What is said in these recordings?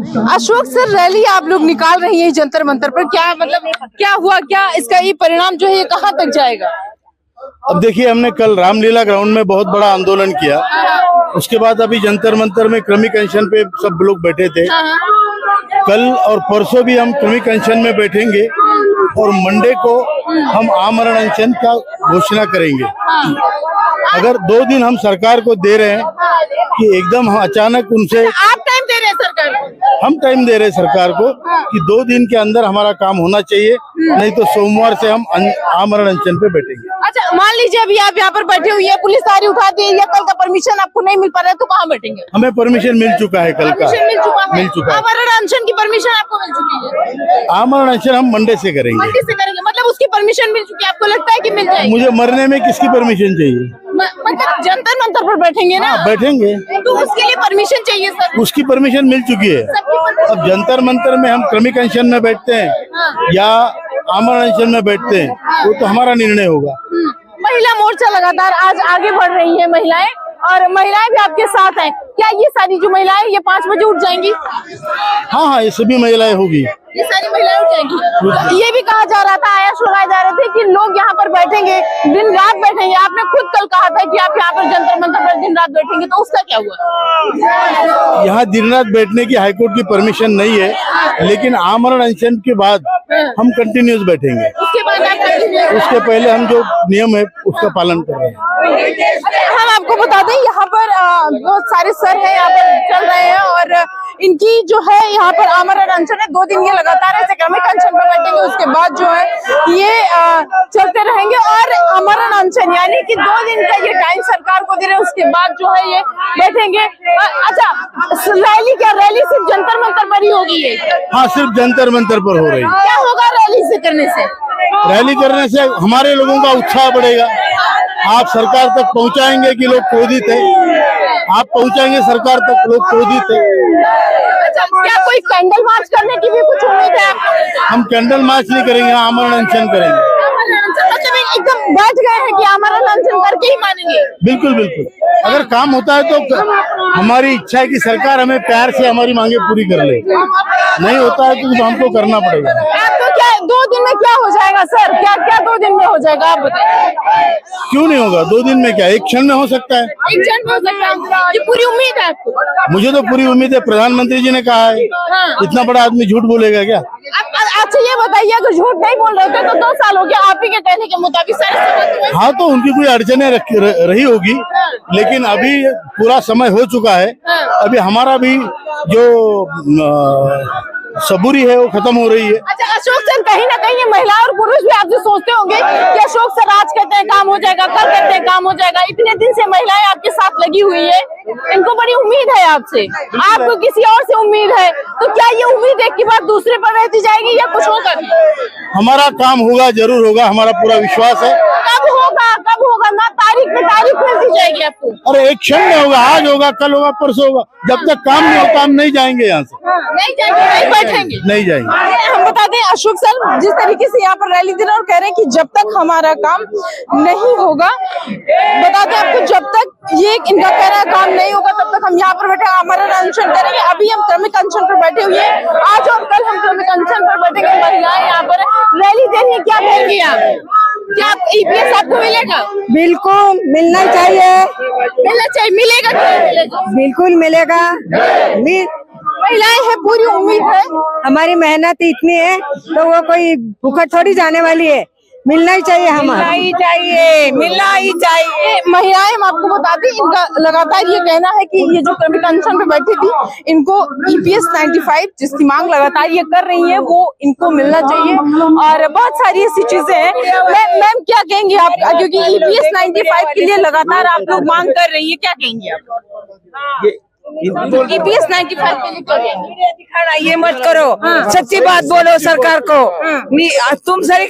Ashok sir, rally आप लोग निकाल रही हैं जंतर मंतर पर, क्या मतलब क्या हुआ, क्या इसका ये परिणाम जो है ये कहाँ तक जाएगा? अब देखिए, हमने कल रामलीला ग्राउंड में बहुत बड़ा आंदोलन किया। उसके बाद अभी जंतर मंतर में क्रमिक अनशन पे सब लोग बैठे थे। कल और परसों भी हम क्रमिक अनशन में बैठेंगे और मंडे को हम आमरण अनशन का घोषणा करेंगे। अगर 2 दिन हम सरकार को दे रहे हैं कि एकदम हम अचानक उनसे, आप टाइम दे रहे हैं सरकार को? हम टाइम दे रहे हैं सरकार को कि 2 दिन के अंदर हमारा काम होना चाहिए, नहीं तो सोमवार से हम आमरण अनशन पे बैठेंगे। अच्छा, मान लीजिए अभी आप यहाँ पर बैठे हुए हैं, पुलिस सारी उठा दी है, कल का परमिशन आपको नहीं मिल पा रहा है, तो कहाँ बैठेंगे? हमें परमिशन मिल चुका है, कल का मिल चुका है। है। आमरण अनशन की परमिशन आपको मिल चुकी है? आमरण अनशन हम मंडे से करेंगे। मंडे से करेंगे, मतलब उसकी परमिशन मिल चुकी है। आपको लगता है कि मिल जाएगी? मुझे मरने में किसकी परमिशन चाहिए? मतलब जंतर मंतर पर बैठेंगे ना? हाँ, बैठेंगे तो उसके लिए परमिशन चाहिए सर। उसकी परमिशन मिल चुकी है। अब जंतर मंतर में हम क्रमिक अनशन में बैठते हैं या आमरण अनशन में बैठते हैं, वो तो हमारा निर्णय होगा। महिला मोर्चा लगातार आज आगे बढ़ रही है महिलाएं, और महिलाएं भी आपके साथ हैं। क्या ये सारी जो महिलाएं ये 5 बजे उठ जाएंगी? हाँ, ये सभी महिलाएं होगी। ये सारी महिलाएं उठ जाएंगी। ये भी कहा जा रहा था, आयास लगाए जा रहे थे कि लोग यहाँ पर बैठेंगे, दिन रात बैठेंगे। आपने खुद कल कहा था कि आप यहाँ पर जंतर मंतर पर दिन रात बैठेंगे, तो उसका क्या हुआ? यहाँ दिन रात बैठने की हाईकोर्ट की परमिशन नहीं है, लेकिन आमरण अनशन के बाद हम कंटिन्यूस बैठेंगे। उसके बाद आप उसके पहले हम जो नियम है उसका पालन कर रहे हैं। हम आपको बता दें, यहाँ पर बहुत सारे सर हैं, यहाँ पर चल रहे हैं, और इनकी जो है यहाँ पर आमरण अनशन है। 2 दिन ये लगातार ऐसे क्रमिक अनशन पर बैठेंगे, उसके बाद जो है ये चलते रहेंगे। और आमरण अनशन यानी कि 2 दिन का ये टाइम सरकार को दे रहे हैं, उसके बाद जो है ये बैठेंगे। अच्छा, रैली क्या, रैली सिर्फ जंतर मंतर पर ही होगी ये? हाँ, सिर्फ जंतर मंतर पर हो रही है। क्या होगा रैली से करने से? रैली करने से हमारे लोगों का उत्साह बढ़ेगा। आप सरकार तक पहुंचाएंगे कि लोग क्रोधित हैं, आप पहुंचाएंगे सरकार तक लोग क्रोधित हैं। अच्छा, क्या कोई कैंडल मार्च करने की भी कुछ उम्मीद है आपको? हम कैंडल मार्च नहीं करेंगे, आमरण अनशन करेंगे। मतलब एकदम बैठ गए हैं कि आमरण अनशन करके ही मानेंगे? बिल्कुल बिल्कुल। अगर काम होता है तो हमारी इच्छा है कि सरकार हमें प्यार से हमारी मांगे पूरी कर ले, नहीं होता है तो हमको करना पड़ेगा। आपको क्या 2 दिन में क्या हो जाएगा सर? क्या क्या 2 दिन में हो जाएगा, आप बताइए। क्यों नहीं होगा? 2 दिन में क्या, एक क्षण में हो सकता है। एक क्षण में हो सकता है? ये पूरी उम्मीद है आपको? मुझे तो पूरी उम्मीद है। प्रधानमंत्री जी ने कहा है, इतना बड़ा आदमी झूठ बोलेगा क्या? अच्छा, ये बताइए, अगर झूठ नहीं बोल रहे थे तो 2 साल हो गया, आप ही के कहने के मुताबिक सारे। हाँ, तो उनकी कोई अड़चने रही होगी, लेकिन अभी पूरा समय हो चुका है। अभी हमारा भी जो सबूरी है वो खत्म हो रही है। अच्छा, अशोक सर, कहीं ना कहीं ये महिला और पुरुष भी आपसे सोचते होंगे कि अशोक सर आज कहते हैं काम हो जाएगा, कल कहते हैं काम हो जाएगा। इतने दिन से महिलाएं आपके साथ लगी हुई है, इनको बड़ी उम्मीद है आपसे, आपको किसी और से उम्मीद है, तो क्या ये उम्मीद एक के बाद दूसरे पर रहती जाएगी या कुछ होगा? हमारा काम होगा, जरूर होगा, हमारा पूरा विश्वास है। कब होगा, कब होगा? ना तारीख में तारीख मिलती जाएगी आपको? अरे एक क्षण में होगा, आज होगा, कल होगा, परसों होगा। जब तक काम नहीं होता हम नहीं जाएंगे यहाँ से। नहीं जाएंगे, नहीं बैठेंगे, नहीं जाएंगे। हम बता दें, अशोक सर जिस तरीके से यहाँ पर रैली दे रहे हैं और कह रहे हैं कि जब तक हमारा काम नहीं होगा, बता दें आपको, जब तक ये इनका कह रहा है काम नहीं होगा तब तक हम यहाँ पर बैठे आमरण अनशन करेंगे। अभी हम क्रमिक अनशन पर बैठे हुए हैं, आज और कल हम क्रमिक अनशन पर बैठेंगे। महिलाएं यहाँ पर रैली दे रही है, क्या कहेंगे आप? क्या ईपीएस आपको मिलेगा? बिल्कुल मिलना चाहिए। मिलना चाहिए। मिलेगा कि नहीं मिलेगा? बिल्कुल मिलेगा। महिलाएं है, पूरी उम्मीद है। हमारी मेहनत इतनी है तो वो कोई भूखा थोड़ी जाने वाली है। मिलना ही चाहिए, हमारा मिलना ही चाहिए। महिलाएं, हम आपको बता दें, इनका लगातार ये कहना है कि ये जो क्रमिक अनशन पे बैठी थी, इनको EPS 95 जिसकी मांग लगातार ये कर रही है, वो इनको मिलना चाहिए। और बहुत सारी ऐसी चीजें हैं। मैम क्या कहेंगे आप, क्योंकि EPS 95 के लिए लगातार आप लोग मांग कर रही है, क्या कहेंगे आप? EPS 95 के लिए क्या कहेंगे? दिखाना ये मत करो, सच्ची बात बोलो सरकार को। तुम सर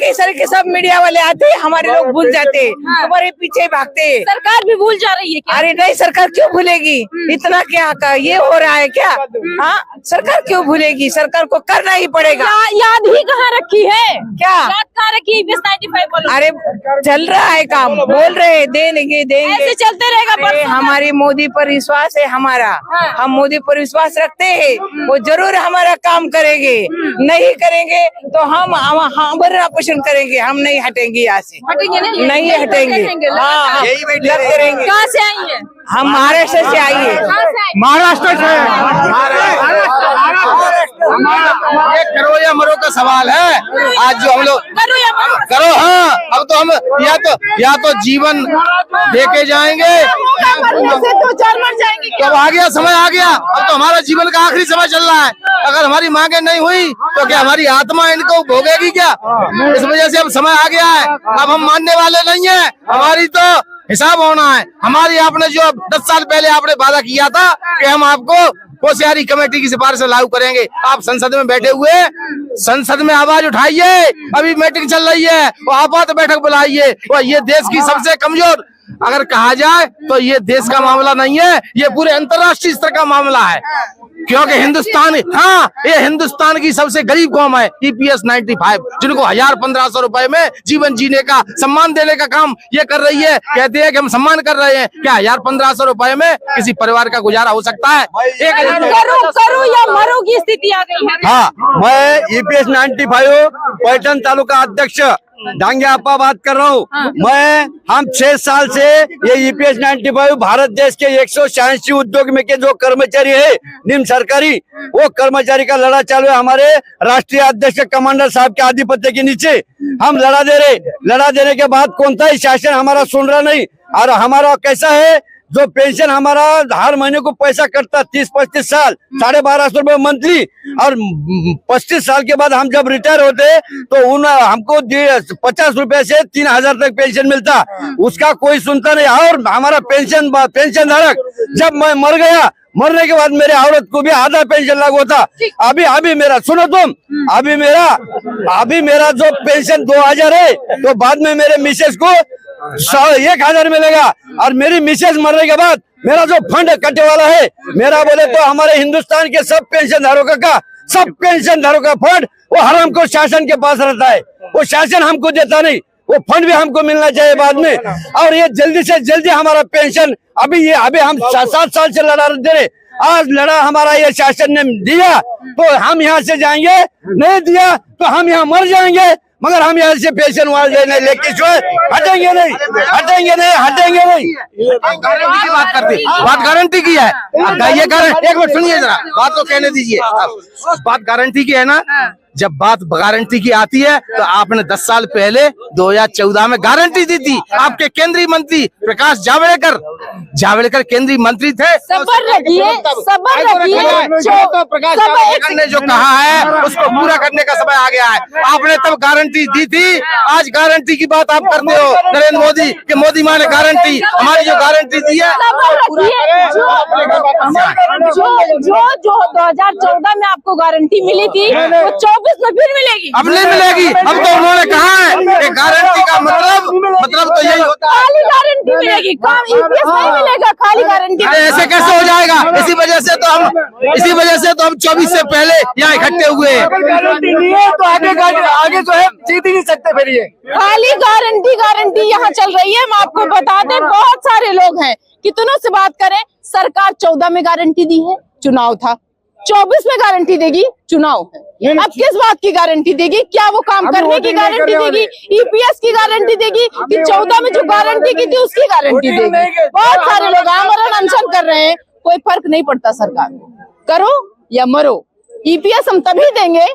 सब मीडिया वाले आते, हमारे लोग भूल जाते, हमारे पीछे भागते। सरकार भी भूल जा रही है क्या? अरे नहीं, सरकार क्यों भूलेगी? इतना क्या का ये हो रहा है क्या? हाँ, सरकार क्यों भूलेगी, सरकार को करना ही पड़ेगा। याद ही कहाँ रखी है, क्या याद कहाँ रखी EPS 95 बोलो। अरे चल रहा है काम, बोल रहे हैं देंगे ऐसे चलते रहेगा। अरे हमारी मोदी पर विश्वास है हमारा, हम मोदी पर विश्वास रखते हैं, वो जरूर हमारा काम करेंगे। नहीं करेंगे तो हम बड़ा क्वेश्चन करेंगे, हम नहीं हटेंगे यहाँ से, हटेंगे नहीं हटेंगे। हाँ करेंगे। कहाँ से आई है? हम महाराष्ट्र से आई है। महाराष्ट्र से। ये करो या मरो का सवाल है आज जो हम लोग करो। हाँ अब तो हम या तो जीवन देके जाएंगे, तो 4 मर जाएंगे। तो अब आ गया समय, आ गया अब तो हमारा जीवन का आखिरी समय चल रहा है। अगर हमारी मांगे नहीं हुई तो क्या हमारी आत्मा इनको भोगेगी क्या? इस वजह से अब समय आ गया है, अब हम मानने वाले नहीं है, हमारी तो हिसाब होना है। हमारी आपने जो 10 साल पहले आपने वादा किया था कि हम आपको होशियारी कमेटी की सिफारिश से लागू करेंगे, आप संसद में बैठे हुए संसद में आवाज उठाइए, अभी मीटिंग चल रही है, वो आपात बैठक बुलाइए। और ये देश की सबसे कमजोर अगर कहा जाए तो ये देश का मामला नहीं है, ये पूरे अंतर्राष्ट्रीय स्तर का मामला है, क्योंकि हिंदुस्तान, हाँ ये हिंदुस्तान की सबसे गरीब कौम है EPS 95, जिनको 1000-1500 रुपए में जीवन जीने का सम्मान देने का काम ये कर रही है। कहते हैं कि हम सम्मान कर रहे हैं, क्या 1000-1500 रुपए में किसी परिवार का गुजारा हो सकता है? करो या मरो की स्थिति आ गई है। हाँ, मैं EPS 95 पैठन तालुका अध्यक्ष डांगे आपा बात कर रहा हूँ। हम 6 साल से ये EPS 95 भारत देश के 186 उद्योग में के जो कर्मचारी है निम्न सरकारी, वो कर्मचारी का लड़ा चालू है हमारे राष्ट्रीय अध्यक्ष कमांडर साहब के आधिपत्य के नीचे। हम लड़ा दे रहे, लड़ा देने के बाद कौन सा ही शासन हमारा सुन रहा नहीं। और हमारा कैसा है, जो पेंशन हमारा हर महीने को पैसा कटता 30-35 साल 1250 रुपए मंथली, और 35 साल के बाद हम जब रिटायर होते तो हमको 50 रुपए से 3000 तक पेंशन मिलता, उसका कोई सुनता नहीं। और हमारा पेंशन धारक जब मैं मर गया, मरने के बाद मेरे औरत को भी आधा पेंशन लागू होता। अभी मेरा सुनो तुम, अभी मेरा जो पेंशन 2000 है, तो बाद में मेरे मिसेज को 1000 मिलेगा। और मेरी मिसेज मरने के बाद मेरा जो फंड कटे वाला है, मेरा बोले तो हमारे हिंदुस्तान के सब पेंशन धारकों का फंड वो हराम को शासन के पास रहता है, वो शासन हमको देता नहीं, वो फंड भी हमको मिलना चाहिए बाद में। और ये जल्दी से जल्दी हमारा पेंशन, अभी हम 7 साल से लड़ा दे रहे, आज लड़ा हमारा ये शासन ने दिया तो हम यहाँ से जाएंगे, नहीं दिया तो हम यहाँ मर जाएंगे, मगर हम यहाँ से पेंशन वाले लेके जो हटेंगे नहीं। गारंटी की बात करते, बात गारंटी की है, ये गारंटी, एक मिनट सुनिए जरा, बात तो कहने दीजिए। बात गारंटी की है ना, जब बात गारंटी की आती है तो आपने 10 साल पहले 2014 में गारंटी दी थी। आपके केंद्रीय मंत्री प्रकाश जावड़ेकर केंद्रीय मंत्री थे। सबर रखिए। प्रकाश जावड़ेकर ने जो कहा है उसको पूरा करने का समय आ गया है। आपने तब गारंटी दी थी, आज गारंटी की बात आप करते हो। नरेंद्र मोदी के मोदी माँ ने गारंटी, हमारी जो गारंटी दी है, जो 2014 में आपको गारंटी मिली थी वो 24 में फिर मिलेगी। अब नहीं मिलेगी। अब तो उन्होंने कहा है कि गारंटी का मतलब तो यही होता है, खाली गारंटी मिलेगी, EPS नहीं मिलेगा, खाली गारंटी। ऐसे कैसे हो जाएगा? इसी वजह से तो हम 24 से पहले यहाँ इकट्ठे हुए हैं। तो आगे जो है जीत ही नहीं सकते फिर ये खाली गारंटी यहाँ चल रही है। हम आपको बता दें, बहुत सारे लोग हैं, कितनों से बात करें, सरकार 14 में गारंटी दी है, चुनाव था, 24 में गारंटी देगी, चुनाव है। अब किस बात की गारंटी देगी? क्या वो काम करने की गारंटी देगी, EPS की गारंटी देगी, कि 14 में जो गारंटी की थी उसकी गारंटी देगी? बहुत सारे लोग आमरण अनशन कर रहे हैं, कोई फर्क नहीं पड़ता सरकार को, करो या मरो। EPS हम तभी देंगे